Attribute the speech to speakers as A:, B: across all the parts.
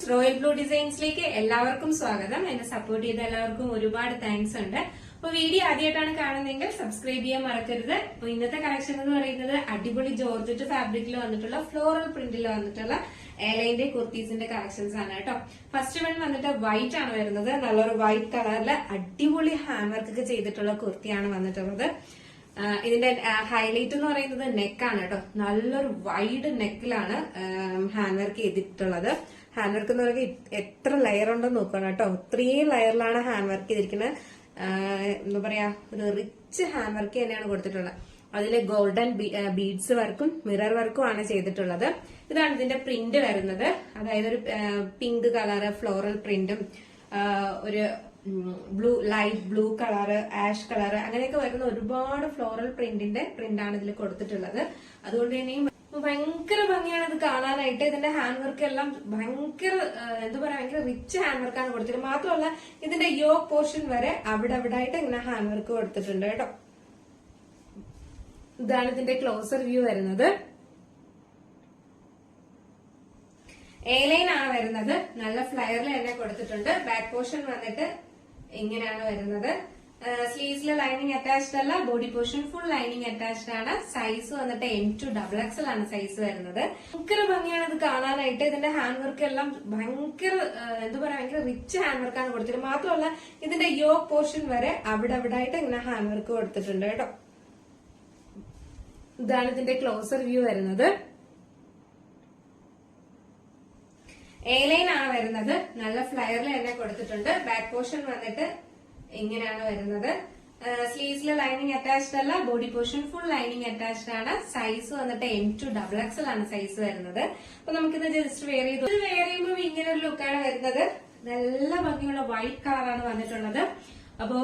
A: Royal blue ഡിസൈൻസിലേക്ക് എല്ലാവർക്കും സ്വാഗതം. എന്നെ സപ്പോർട്ട് ചെയ്ത എല്ലാവർക്കും ഒരുപാട് താങ്ക്സ് ഉണ്ട്. അപ്പൊ വീഡിയോ ആദ്യമായിട്ടാണ് കാണുന്നതെങ്കിൽ സബ്സ്ക്രൈബ് ചെയ്യാൻ മറക്കരുത്. അപ്പൊ ഇന്നത്തെ കളക്ഷൻ എന്ന് പറയുന്നത് അടിപൊളി ജോർജറ്റ് ഫാബ്രിക്കിൽ വന്നിട്ടുള്ള ഫ്ലോറൽ പ്രിന്റിൽ വന്നിട്ടുള്ള എലൈന്റെ കുർത്തീസിന്റെ കളക്ഷൻസ് ആണ് കേട്ടോ. ഫസ്റ്റ് വൺ വന്നിട്ട് വൈറ്റ് ആണ് വരുന്നത്. നല്ലൊരു വൈറ്റ് കളറിൽ അടിപൊളി ഹാൻഡ് വർക്ക് ഒക്കെ ചെയ്തിട്ടുള്ള കുർത്തിയാണ് വന്നിട്ടുള്ളത്. ഇതിന്റെ ഹൈലൈറ്റ് എന്ന് പറയുന്നത് നെക്കാണ് കേട്ടോ. നല്ലൊരു വൈഡ് നെക്കിലാണ് ഹാൻഡ് വർക്ക് ചെയ്തിട്ടുള്ളത്. ഹാൻഡ് വർക്ക് എന്ന് പറയുന്നത് എത്ര ലെയർ ഉണ്ടെന്ന് നോക്കണം കേട്ടോ. ഇത്രയും ലെയറിലാണ് ഹാൻഡ് വർക്ക് ചെയ്തിരിക്കുന്നത്. എന്താ പറയാ, ഒരു റിച്ച് ഹാൻഡ് വർക്ക് തന്നെയാണ് കൊടുത്തിട്ടുള്ളത്. അതില് ഗോൾഡൻ ബീഡ്സ് വർക്കും മിറർ വർക്കും ആണ് ചെയ്തിട്ടുള്ളത്. ഇതാണ് ഇതിന്റെ പ്രിന്റ് വരുന്നത്. അതായത് ഒരു പിങ്ക് കളറ് ഫ്ലോറൽ പ്രിന്റും ഒരു light blue colour ash colour അങ്ങനെയൊക്കെ വരുന്ന ഒരുപാട് ഫ്ലോറൽ പ്രിന്റാണ് ഇതിൽ കൊടുത്തിട്ടുള്ളത്. അതുകൊണ്ട് തന്നെയും ഭയങ്കര ഭംഗിയാണ് ഇത് കാണാനായിട്ട്. ഇതിന്റെ ഹാൻഡ് വർക്ക് എല്ലാം ഭയങ്കര എന്താ പറയാ, ഭയങ്കര റിച്ച് ഹാൻഡ് വർക്കാണ് കൊടുത്തിട്ടുള്ളത്. മാത്രമല്ല ഇതിന്റെ യോക്ക് പോർഷൻ വരെ അവിടെ ആയിട്ട് ഇങ്ങനെ ഹാൻഡ് വർക്ക് കൊടുത്തിട്ടുണ്ട് കേട്ടോ. ഇതാണ് ഇതിന്റെ ക്ലോസർ വ്യൂ വരുന്നത്. എലൈൻ ആണ് വരുന്നത്. നല്ല ഫ്ലയറിൽ തന്നെ കൊടുത്തിട്ടുണ്ട്. ബാക്ക് പോർഷൻ വന്നിട്ട് ഇങ്ങനെയാണ് വരുന്നത്. സ്ലീവ്സിലെ ലൈനിങ് അറ്റാച്ച്ഡ് അല്ല, body portion full lining attached ആണ്. സൈസ് വന്നിട്ട് M2 XXL ആണ് സൈസ് വരുന്നത്. ഭയങ്കര ഭംഗിയാണ് ഇത് കാണാനായിട്ട്. ഇതിന്റെ ഹാൻഡ് വർക്ക് എല്ലാം ഭയങ്കര എന്താ പറയാ, ഭയങ്കര റിച്ച് ഹാൻഡ് വർക്കാണ് കൊടുത്തിട്ടുള്ളത്. മാത്രമല്ല ഇതിന്റെ യോക്ക് പോർഷൻ വരെ അവിടെ ആയിട്ട് ഇങ്ങനെ ഹാൻഡ് വർക്ക് കൊടുത്തിട്ടുണ്ട് കേട്ടോ. ഇതാണ് ഇതിന്റെ ക്ലോസർ വ്യൂ വരുന്നത്. എലൈൻ ആണ് വരുന്നത്. നല്ല ഫ്ലയറിൽ തന്നെ കൊടുത്തിട്ടുണ്ട്. ബാക്ക് പോർഷൻ വന്നിട്ട് ഇങ്ങനെയാണ് വരുന്നത്. സ്ലീവ്സിലെ ലൈനിങ് അറ്റാച്ച്ഡ് അല്ല, body portion full lining attached ആണ്. സൈസ് വന്നിട്ട് M2 XXL ആണ് സൈസ് വരുന്നത്. അപ്പൊ നമുക്കിത് ജസ്റ്റ് വെയർ ചെയ്യുമ്പോൾ ഇങ്ങനെ ഒരു ലുക്കാണ് വരുന്നത്. നല്ല ഭംഗിയുള്ള വൈറ്റ് കളറാണ് വന്നിട്ടുള്ളത്. അപ്പോ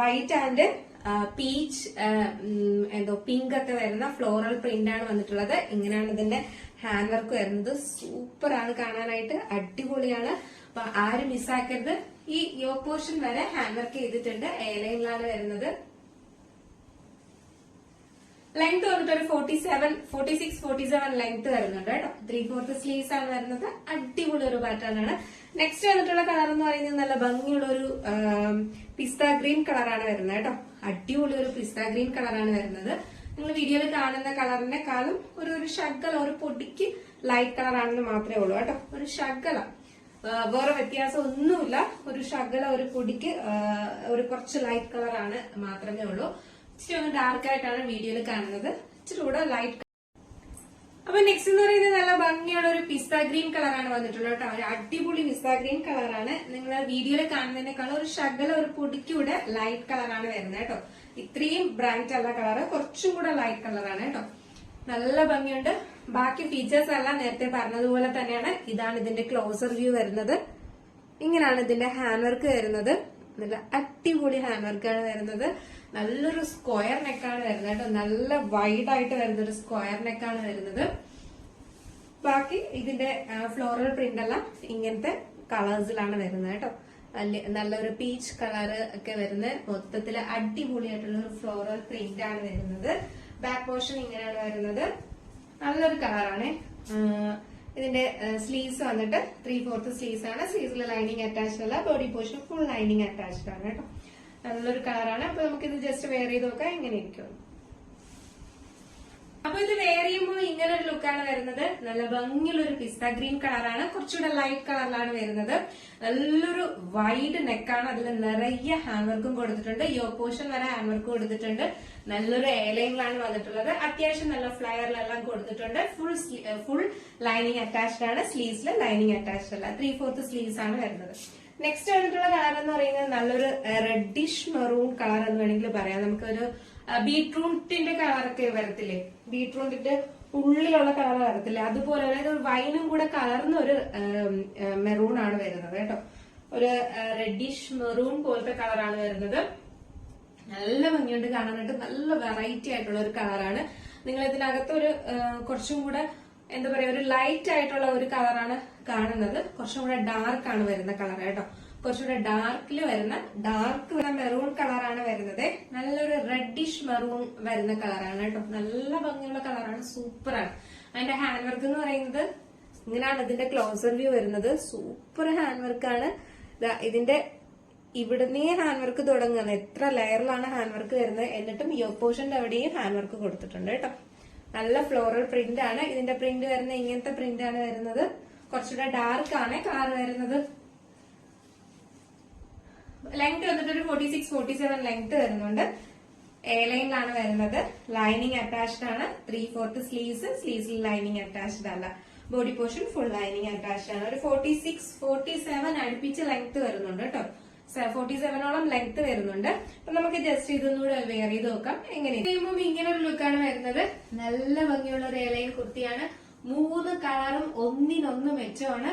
A: വൈറ്റ് ആൻഡ് പീച്ച് പിങ്ക് ഒക്കെ വരുന്ന ഫ്ലോറൽ പ്രിന്റ് ആണ് വന്നിട്ടുള്ളത്. ഇങ്ങനെയാണ് ഇതിന്റെ ഹാൻഡ് വർക്ക് വരുന്നത്. സൂപ്പർ ആണ് കാണാനായിട്ട്, അടിപൊളിയാണ്. അപ്പൊ ആരും മിസ്സാക്കരുത്. ഈ യോക്ക് പോർഷൻ വരെ ഹാൻഡ് വർക്ക് ചെയ്തിട്ടുണ്ട്. എലൈനിലാണ് വരുന്നത്. ലെങ്ത് വന്നിട്ട് ഒരു 46-47 ലെങ്ത് വരുന്നുണ്ട് കേട്ടോ. 3/4 സ്ലീവ്സ് ആണ് വരുന്നത്. അടിപൊളി ഒരു പാറ്റേൺ ആണ്. നെക്സ്റ്റ് വന്നിട്ടുള്ള കളർ എന്ന് പറയുന്നത് നല്ല ഭംഗിയുള്ള ഒരു പിസ്ത ഗ്രീൻ കളറാണ് വരുന്നത് കേട്ടോ. അടിപൊളി ഒരു പിസ്ത ഗ്രീൻ കളറാണ് വരുന്നത്. നിങ്ങൾ വീഡിയോയിൽ കാണുന്ന കളറിനെക്കാളും ഒരു ശകല, ഒരു പൊടിക്ക് ലൈറ്റ് കളറാണെന്ന് മാത്രമേ ഉള്ളൂ കേട്ടോ. ഒരു ശകല, വേറെ വ്യത്യാസം ഒന്നുമില്ല. ഒരു ശകല, ഒരു പൊടിക്ക് ഒരു കുറച്ച് ലൈറ്റ് കളറാണ് മാത്രമേ ഉള്ളൂ. ഇച്ചിരി ഒന്ന് ഡാർക്ക് ആയിട്ടാണ് വീഡിയോയിൽ കാണുന്നത്. ഇച്ചിരി കൂടെ ലൈറ്റ്. അപ്പൊ നെക്സ്റ്റ് എന്ന് പറയുന്നത് നല്ല ഭംഗിയുള്ള ഒരു പിസ്ത ഗ്രീൻ കളറാണ് വന്നിട്ടുള്ളത് കേട്ടോ. ഒരു അടിപൊളി പിസ്ത ഗ്രീൻ കളറാണ്. നിങ്ങൾ വീഡിയോയിൽ കാണുന്നതിനേക്കാളും ഒരു ശകല, ഒരു പൊടിക്കൂടെ ലൈറ്റ് കളറാണ് വരുന്നത് കേട്ടോ. ഇത്രയും ബ്രൈറ്റ് അല്ല കളറ്, കുറച്ചും കൂടെ ലൈറ്റ് കളറാണ് കേട്ടോ. നല്ല ഭംഗിയുണ്ട്. ബാക്കി ഫീച്ചേഴ്സ് എല്ലാം നേരത്തെ പറഞ്ഞതുപോലെ തന്നെയാണ്. ഇതാണ് ഇതിന്റെ ക്ലോസർ വ്യൂ വരുന്നത്. ഇങ്ങനെയാണ് ഇതിന്റെ ഹാൻഡ് വർക്ക് വരുന്നത്. നല്ല അടിപൊളി ഹാൻഡ് വർക്കാണ് വരുന്നത്. നല്ലൊരു സ്ക്വയർ നെക്കാണ് വരുന്നത് കേട്ടോ. നല്ല വൈഡ് ആയിട്ട് വരുന്ന ഒരു സ്ക്വയർ നെക്കാണ് വരുന്നത്. ബാക്കി ഇതിന്റെ ഫ്ലോറൽ പ്രിന്റ് എല്ലാം ഇങ്ങനത്തെ കളേഴ്സിലാണ് വരുന്നത് കേട്ടോ. നല്ലൊരു പീച്ച് കളറ് ഒക്കെ വരുന്ന മൊത്തത്തില് അടിപൊളിയായിട്ടുള്ള ഒരു ഫ്ലോറൽ പ്രിന്റ് ആണ് വരുന്നത്. ബാക്ക് പോർഷൻ ഇങ്ങനെയാണ് വരുന്നത്. നല്ലൊരു കളറാണ്. ഇതിന്റെ സ്ലീവ്സ് വന്നിട്ട് 3/4 സ്ലീവ്സ് ആണ്. സ്ലീവ്സിലെ ലൈനിങ് അറ്റാച്ച്ഡ് അല്ല, body portion full lining attached ആണ് കേട്ടോ. നല്ലൊരു കളറാണ്. അപ്പൊ നമുക്കിത് ജസ്റ്റ് വെയർ ചെയ്ത് നോക്കാം എങ്ങനെ ഇരിക്കും. അപ്പൊ ഇത് വെയർ ചെയ്യുമ്പോൾ ഇങ്ങനെ ഒരു ലുക്കാണ് വരുന്നത്. നല്ല ഭംഗിയുള്ള ഒരു പിസ്ത ഗ്രീൻ കളറാണ്. കുറച്ചുകൂടെ ലൈറ്റ് കളറിലാണ് വരുന്നത്. നല്ലൊരു വൈഡ് നെക്കാണ്. അതിൽ നിറയെ ഹാൻഡ് വർക്കും കൊടുത്തിട്ടുണ്ട്. യോക്ക് പോർഷൻ വരെ ഹാൻഡ് വർക്ക് കൊടുത്തിട്ടുണ്ട്. നല്ലൊരു എലൈനിലാണ് വന്നിട്ടുള്ളത്. അത്യാവശ്യം നല്ല ഫ്ലയറിലെല്ലാം കൊടുത്തിട്ടുണ്ട്. ഫുൾ ലൈനിങ് അറ്റാച്ച്ഡ് ആണ്. സ്ലീവ്സിൽ ലൈനിങ് അറ്റാച്ച്ഡ് അല്ല. 3/4 സ്ലീവ്സ് ആണ് വരുന്നത്. നെക്സ്റ്റ് വന്നിട്ടുള്ള കളർ എന്ന് പറയുന്നത് നല്ലൊരു റെഡിഷ് മെറൂൺ കളർ എന്ന് വേണമെങ്കിൽ പറയാം. നമുക്കൊരു ബീട്രൂട്ടിന്റെ കളറൊക്കെ വരത്തില്ലേ, ബീട്രൂട്ടിന്റെ ഉള്ളിലുള്ള കളർ വരത്തില്ലേ, അതുപോലെ അതായത് ഒരു വൈനും കൂടെ കലർന്ന ഒരു മെറൂൺ ആണ് വരുന്നത് കേട്ടോ. ഒരു റെഡിഷ് മെറൂൺ പോലത്തെ കളറാണ് വരുന്നത്. നല്ല ഭംഗിയുണ്ട് കാണാനായിട്ട്. നല്ല വെറൈറ്റി ആയിട്ടുള്ള ഒരു കളറാണ്. നിങ്ങൾ ഇതിനകത്ത് ഒരു കുറച്ചും കൂടെ എന്താ പറയാ, ഒരു ലൈറ്റ് ആയിട്ടുള്ള ഒരു കളറാണ് കാണുന്നത്. കുറച്ചും കൂടെ ഡാർക്ക് ആണ് വരുന്ന കളർ കേട്ടോ. കുറച്ചുകൂടെ ഡാർക്കിൽ വരുന്ന മെറൂൺ കളറാണ് വരുന്നത്. നല്ലൊരു റെഡിഷ് മെറൂൺ വരുന്ന കളറാണ് കേട്ടോ. നല്ല ഭംഗിയുള്ള കളറാണ്. സൂപ്പറാണ്. അതിന്റെ ഹാൻഡ് വർക്ക് എന്ന് പറയുന്നത് ഇങ്ങനെയാണ് ഇതിന്റെ ക്ലോസർ വ്യൂ വരുന്നത്. സൂപ്പർ ഹാൻഡ് വർക്കാണ്. ഇതിന്റെ ഇവിടുന്നേ ഹാൻഡ് വർക്ക് തുടങ്ങുന്നത്. എത്ര ലെയറിലാണ് ഹാൻഡ് വർക്ക് വരുന്നത്. എന്നിട്ടും യോക്ക് പോർഷന്റെ അവിടെയും ഹാൻഡ് വർക്ക് കൊടുത്തിട്ടുണ്ട് കേട്ടോ. നല്ല ഫ്ലോറൽ പ്രിന്റ് ആണ്. ഇതിന്റെ പ്രിന്റ് വരുന്നത് ഇങ്ങനത്തെ പ്രിന്റ് ആണ് വരുന്നത്. കുറച്ചുകൂടെ ഡാർക്ക് ആണ് കളർ വരുന്നത്. ലെങ്ത് വന്നിട്ട് ഒരു 46-47 ലെങ്ത് വരുന്നുണ്ട്. എ ലൈനിലാണ് വരുന്നത്. ലൈനിങ് അറ്റാച്ച്ഡ് ആണ്. 3/4 സ്ലീവ്സ്. സ്ലീവ്സിൽ ലൈനിങ് അറ്റാച്ച്ഡ് അല്ല. Body portion full lining attached ആണ്. ഒരു 46-47 അടുപ്പിച്ച് ലെങ്ത് വരുന്നുണ്ട് കേട്ടോ. 47ഓളം ലെങ്ത് വരുന്നുണ്ട്. അപ്പൊ നമുക്ക് ജസ്റ്റ് ഇതൊന്നുകൂടെ വെയർ ചെയ്ത് നോക്കാം എങ്ങനെ. കഴിയുമ്പോൾ ഇങ്ങനെ ഒരു ലുക്കാണ് വരുന്നത്. നല്ല ഭംഗിയുള്ള ഒരു എലൈൻ കുർത്തിയാണ്. 3 കളറും ഒന്നിനൊന്ന് മെച്ചമാണ്.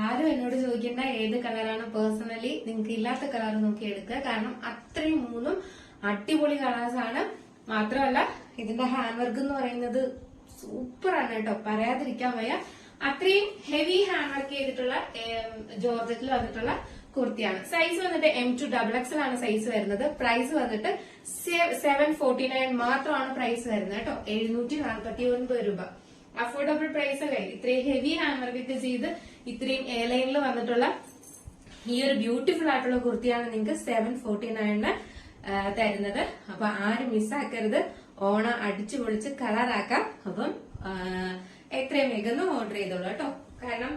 A: ആരും എന്നോട് ചോദിക്കേണ്ട ഏത് കളറാണ്. പേഴ്സണലി നിങ്ങൾക്ക് ഇല്ലാത്ത കളർ നോക്കി എടുക്കുക. കാരണം അത്രയും 3ഉം അടിപൊളി കളേഴ്സ് ആണ്. മാത്രമല്ല ഇതിന്റെ ഹാൻഡ് വർക്ക് എന്ന് പറയുന്നത് സൂപ്പർ ആണ് കേട്ടോ. പറയാതിരിക്കാൻ വയ്യ. അത്രയും ഹെവി ഹാൻഡ് വർക്ക് ചെയ്തിട്ടുള്ള ജോർജറ്റിൽ വന്നിട്ടുള്ള കുർത്തിയാണ്. സൈസ് വന്നിട്ട് M2 XXL ആണ് സൈസ് വരുന്നത്. പ്രൈസ് വന്നിട്ട് 749 മാത്രമാണ് പ്രൈസ് വരുന്നത് കേട്ടോ. 749 രൂപ. അഫോർഡബിൾ പ്രൈസ് അല്ലേ. ഇത്രയും ഹെവി ഹാൻഡ് വർക്ക് ഒക്കെ ചെയ്ത് ഇത്രയും എ ലൈനിൽ വന്നിട്ടുള്ള ഈ ഒരു ബ്യൂട്ടിഫുൾ ആയിട്ടുള്ള കുർത്തിയാണ് നിങ്ങൾക്ക് 749 തരുന്നത്. അപ്പൊ ആരും മിസ്സാക്കരുത്. ഓണം അടിച്ചു പൊളിച്ച് കളറാക്കാം. അപ്പം എത്രയും വേഗം ഓർഡർ ചെയ്തോളൂ കേട്ടോ. കാരണം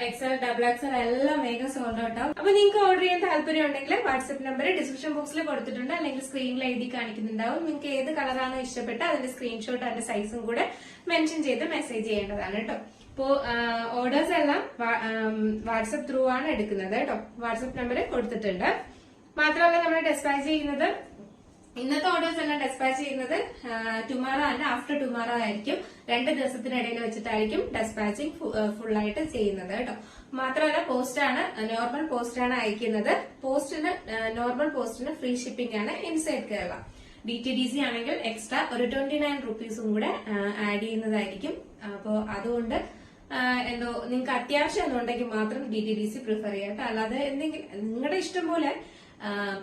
A: XL, XXL എല്ലാം വേഗം സോൾഡ് ഔട്ട് ആവും. അപ്പൊ നിങ്ങൾക്ക് ഓർഡർ ചെയ്യാൻ താല്പര്യം ഉണ്ടെങ്കിൽ വാട്സ്ആപ്പ് നമ്പർ ഡിസ്ക്രിപ്ഷൻ ബോക്സിൽ കൊടുത്തിട്ടുണ്ട്. അല്ലെങ്കിൽ സ്ക്രീനിൽ എഴുതി കാണിക്കുന്നുണ്ടാവും. നിങ്ങൾക്ക് ഏത് കളറാണോ ഇഷ്ടപ്പെട്ട അതിന്റെ സ്ക്രീൻഷോട്ട് അതിന്റെ സൈസും കൂടെ മെൻഷൻ ചെയ്ത് മെസ്സേജ് ചെയ്യേണ്ടതാണ് കേട്ടോ. ഇപ്പോ ഓർഡേഴ്സ് എല്ലാം വാട്സ്ആപ്പ് ത്രൂ ആണ് എടുക്കുന്നത് കേട്ടോ. വാട്സ്ആപ്പ് നമ്പർ കൊടുത്തിട്ടുണ്ട്. മാത്രമല്ല നമ്മൾ ഡെസ്പാച്ച് ചെയ്യുന്നത് ഇന്നത്തെ ഓർഡേഴ്സ് എല്ലാം ഡെസ്പാച്ച് ചെയ്യുന്നത് ടുമാറോ ആൻഡ് ആഫ്റ്റർ ടുമാറോ ആയിരിക്കും. 2 ദിവസത്തിനിടയിൽ വെച്ചിട്ടായിരിക്കും ഡെസ്പാച്ചിങ് ഫുൾ ആയിട്ട് ചെയ്യുന്നത് കേട്ടോ. മാത്രമല്ല പോസ്റ്റാണ്, നോർമൽ പോസ്റ്റാണ് അയക്കുന്നത്. നോർമൽ പോസ്റ്റിന് ഫ്രീ ഷിപ്പിംഗ് ആണ് ഇൻസൈഡ് കേരള. DTDC ആണെങ്കിൽ എക്സ്ട്രാ ഒരു 29 റുപ്പീസും കൂടെ ആഡ് ചെയ്യുന്നതായിരിക്കും. അപ്പോ അതുകൊണ്ട് നിങ്ങൾക്ക് അത്യാവശ്യം എന്നുണ്ടെങ്കിൽ മാത്രം DTDC പ്രിഫർ ചെയ്യാം. അല്ലാതെ എന്തെങ്കിലും നിങ്ങളുടെ ഇഷ്ടം പോലെ.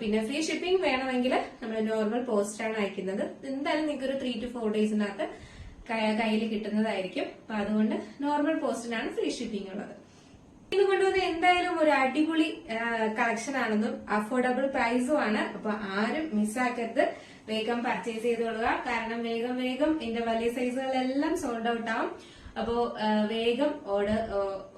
A: പിന്നെ ഫ്രീ ഷിപ്പിംഗ് വേണമെങ്കിൽ നമ്മൾ നോർമൽ പോസ്റ്റ് ആണ് അയക്കുന്നത്. എന്തായാലും നിങ്ങൾക്ക് ഒരു 3 to 4 ഡേയ്സിനകത്ത് കയ്യിൽ കിട്ടുന്നതായിരിക്കും. അപ്പൊ അതുകൊണ്ട് നോർമൽ പോസ്റ്റിനാണ് ഫ്രീ ഷിപ്പിംഗ് ഉള്ളത്. ഇത് കൊണ്ടുവന്ന് എന്തായാലും ഒരു അടിപൊളി കളക്ഷൻ ആണെന്നും അഫോർഡബിൾ പ്രൈസും ആണ്. അപ്പൊ ആരും മിസ്സാക്കരുത്. വേഗം പർച്ചേസ് ചെയ്തോളുക. കാരണം വേഗം ഇതിന്റെ വലിയ സൈസുകളെല്ലാം സോൾഡ് ഔട്ട് ആവും. അപ്പോ വേഗം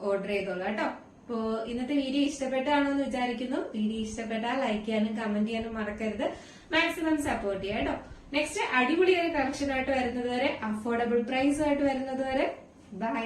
A: ഓർഡർ ചെയ്തോളൂ കേട്ടോ. അപ്പോ ഇന്നത്തെ വീഡിയോ ഇഷ്ടപ്പെട്ടാണോ എന്ന് വിചാരിക്കുന്നു. വീഡിയോ ഇഷ്ടപ്പെട്ടാൽ ലൈക്ക് ചെയ്യാനും കമന്റ് ചെയ്യാനും മറക്കരുത്. മാക്സിമം സപ്പോർട്ട് ചെയ്യാം കേട്ടോ. നെക്സ്റ്റ് അടിപൊളി ഒരു കളക്ഷൻ ആയിട്ട് വരുന്നത് വരെ, അഫോർഡബിൾ പ്രൈസുമായിട്ട് വരുന്നത് വരെ ബൈ.